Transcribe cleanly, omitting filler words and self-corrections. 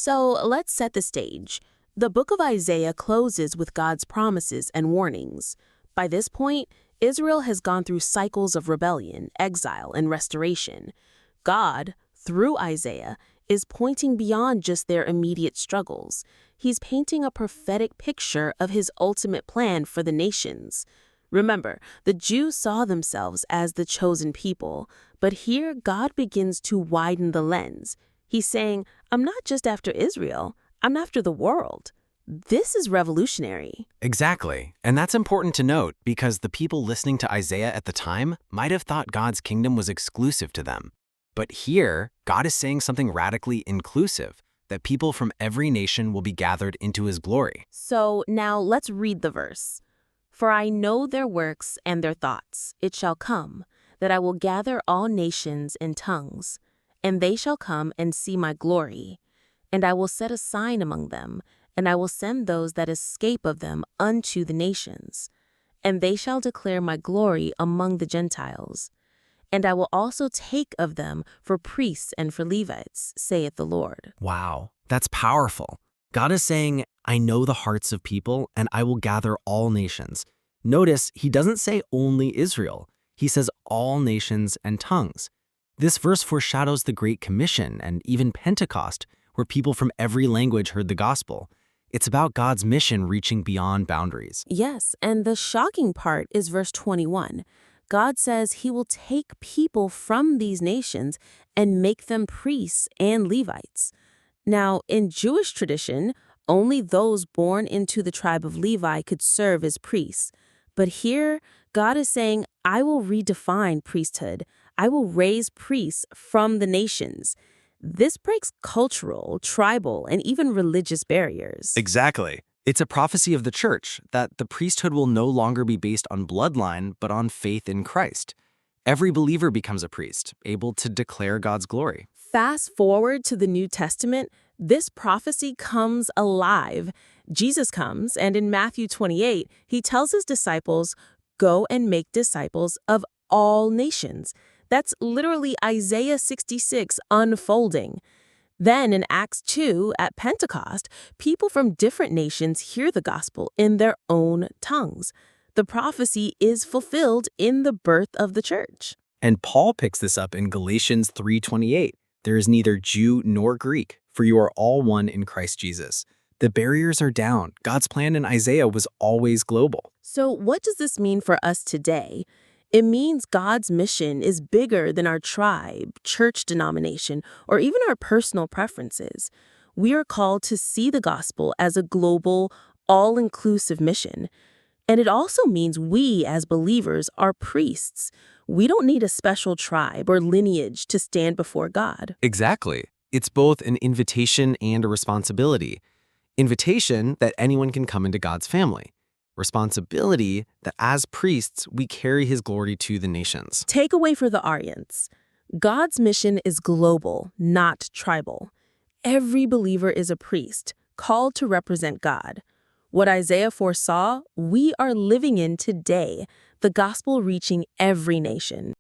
So let's set the stage. The book of Isaiah closes with God's promises and warnings. By this point, Israel has gone through cycles of rebellion, exile, and restoration. God, through Isaiah, is pointing beyond just their immediate struggles. He's painting a prophetic picture of his ultimate plan for the nations. Remember, the Jews saw themselves as the chosen people, but here God begins to widen the lens. He's saying, I'm not just after Israel, I'm after the world. This is revolutionary. Exactly. And that's important to note because the people listening to Isaiah at the time might have thought God's kingdom was exclusive to them. But here, God is saying something radically inclusive, that people from every nation will be gathered into his glory. So now let's read the verse. For I know their works and their thoughts. It shall come, that I will gather all nations and tongues, and they shall come and see my glory. And I will set a sign among them, and I will send those that escape of them unto the nations. And they shall declare my glory among the Gentiles. And I will also take of them for priests and for Levites, saith the Lord. Wow, that's powerful. God is saying, I know the hearts of people, and I will gather all nations. Notice, he doesn't say only Israel. He says all nations and tongues. This verse foreshadows the Great Commission and even Pentecost, where people from every language heard the gospel. It's about God's mission reaching beyond boundaries. Yes, and the shocking part is verse 21. God says he will take people from these nations and make them priests and Levites. Now, in Jewish tradition, only those born into the tribe of Levi could serve as priests. But here, God is saying, I will redefine priesthood. I will raise priests from the nations. This breaks cultural, tribal, and even religious barriers. Exactly. It's a prophecy of the church that the priesthood will no longer be based on bloodline, but on faith in Christ. Every believer becomes a priest, able to declare God's glory. Fast forward to the New Testament, this prophecy comes alive. Jesus comes, and in Matthew 28, he tells his disciples, go and make disciples of all nations. That's literally Isaiah 66 unfolding. Then in Acts 2, at Pentecost, people from different nations hear the gospel in their own tongues. The prophecy is fulfilled in the birth of the church. And Paul picks this up in Galatians 3:28. There is neither Jew nor Greek, for you are all one in Christ Jesus. The barriers are down. God's plan in Isaiah was always global. So what does this mean for us today? It means God's mission is bigger than our tribe, church denomination, or even our personal preferences. We are called to see the gospel as a global, all-inclusive mission. And it also means we, as believers, are priests. We don't need a special tribe or lineage to stand before God. Exactly. It's both an invitation and a responsibility. Invitation that anyone can come into God's family. Responsibility that as priests, we carry his glory to the nations. Takeaway for the Aryans. God's mission is global, not tribal. Every believer is a priest, called to represent God. What Isaiah foresaw, we are living in today, the gospel reaching every nation.